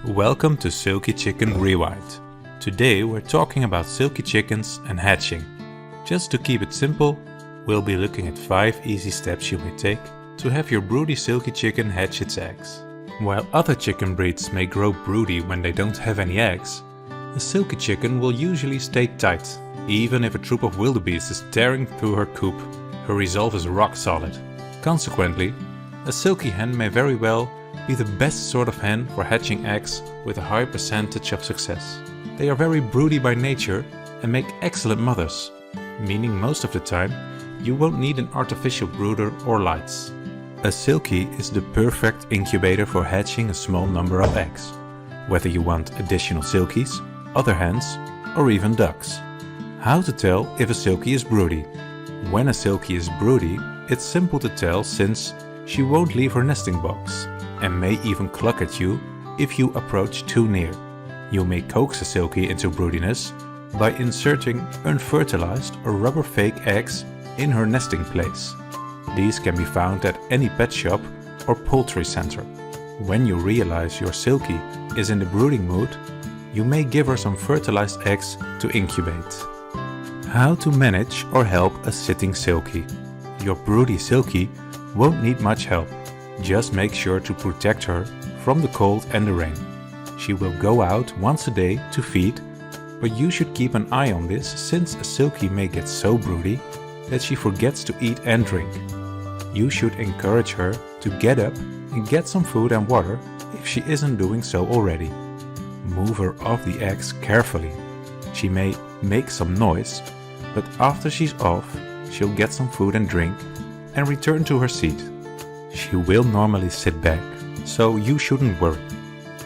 Welcome to Silky Chicken Rewind. Today we're talking about silky chickens and hatching. Just to keep it simple, we'll be looking at 5 easy steps you may take to have your broody silky chicken hatch its eggs. While other chicken breeds may grow broody when they don't have any eggs, a silky chicken will usually stay tight. Even if a troop of wildebeest is tearing through her coop, her resolve is rock solid. Consequently, a silky hen may very well be the best sort of hen for hatching eggs with a high percentage of success. They are very broody by nature and make excellent mothers, meaning most of the time you won't need an artificial brooder or lights. A silky is the perfect incubator for hatching a small number of eggs, whether you want additional silkies, other hens, or even ducks. How to tell if a silky is broody? When a silky is broody, it's simple to tell since she won't leave her nesting box and may even cluck at you if you approach too near. You may coax a silky into broodiness by inserting unfertilized or rubber fake eggs in her nesting place. These can be found at any pet shop or poultry center. When you realize your silky is in the brooding mood, you may give her some fertilized eggs to incubate. How to manage or help a sitting silky? Your broody silky won't need much help. Just make sure to protect her from the cold and the rain. She will go out once a day to feed, but you should keep an eye on this since a silky may get so broody that she forgets to eat and drink. You should encourage her to get up and get some food and water if she isn't doing so already. Move her off the eggs carefully. She may make some noise, but after she's off, she'll get some food and drink and return to her seat. She will normally sit back, so you shouldn't worry.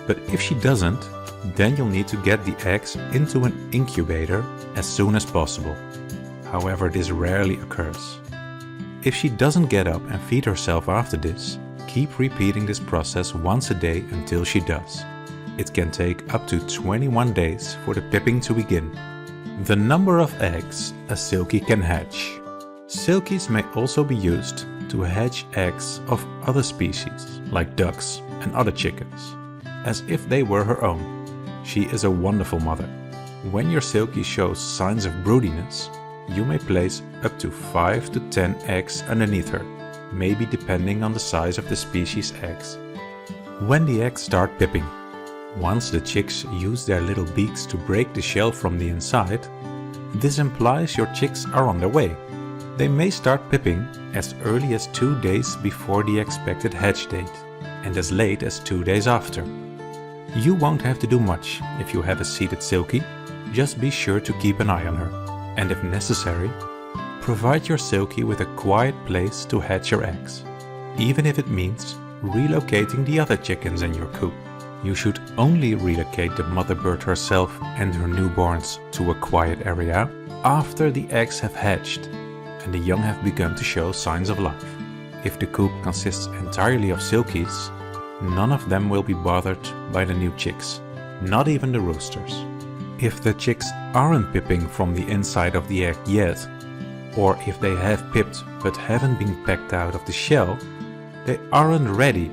But if she doesn't, then you'll need to get the eggs into an incubator as soon as possible. However, this rarely occurs. If she doesn't get up and feed herself after this, keep repeating this process once a day until she does. It can take up to 21 days for the pipping to begin. The number of eggs a silky can hatch. Silkies may also be used to hatch eggs of other species, like ducks and other chickens, as if they were her own. She is a wonderful mother. When your silky shows signs of broodiness, you may place up to 5 to 10 eggs underneath her, maybe depending on the size of the species' eggs. When the eggs start pipping, once the chicks use their little beaks to break the shell from the inside, this implies your chicks are on their way. They may start pipping as early as 2 days before the expected hatch date and as late as 2 days after. You won't have to do much if you have a seated silky, just be sure to keep an eye on her, and if necessary, provide your silky with a quiet place to hatch her eggs, even if it means relocating the other chickens in your coop. You should only relocate the mother bird herself and her newborns to a quiet area after the eggs have hatched and the young have begun to show signs of life. If the coop consists entirely of silkies, none of them will be bothered by the new chicks, not even the roosters. If the chicks aren't pipping from the inside of the egg yet, or if they have pipped but haven't been pecked out of the shell, they aren't ready.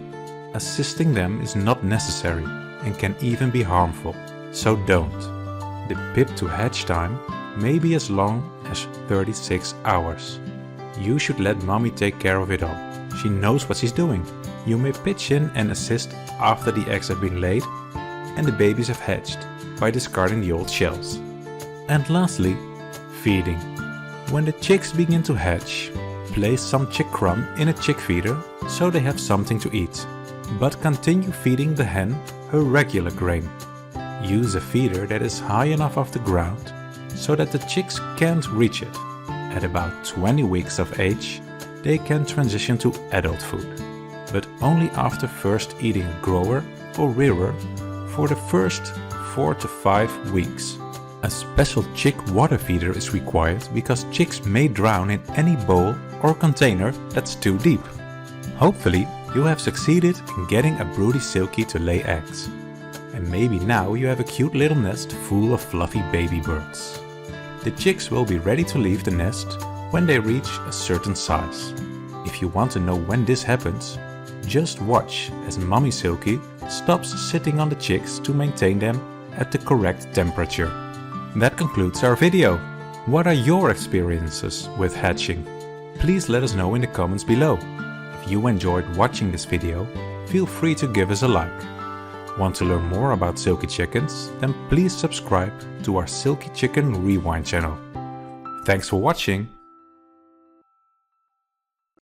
Assisting them is not necessary and can even be harmful, so don't. The pip to hatch time may be as long as 36 hours. You should let mommy take care of it all. She knows what she's doing. You may pitch in and assist after the eggs have been laid and the babies have hatched by discarding the old shells. And lastly, feeding. When the chicks begin to hatch, place some chick crumb in a chick feeder so they have something to eat. But continue feeding the hen her regular grain. Use a feeder that is high enough off the ground so that the chicks can't reach it. At about 20 weeks of age, they can transition to adult food, but only after first eating a grower or rearer for the first 4 to 5 weeks. A special chick water feeder is required because chicks may drown in any bowl or container that's too deep. Hopefully, you have succeeded in getting a broody silky to lay eggs. And maybe now you have a cute little nest full of fluffy baby birds. The chicks will be ready to leave the nest when they reach a certain size. If you want to know when this happens, just watch as mommy silky stops sitting on the chicks to maintain them at the correct temperature. That concludes our video. What are your experiences with hatching? Please let us know in the comments below. If you enjoyed watching this video, feel free to give us a like. Want to learn more about Silky chickens? Then please subscribe to our Silky Chicken Rewind channel. Thanks for watching.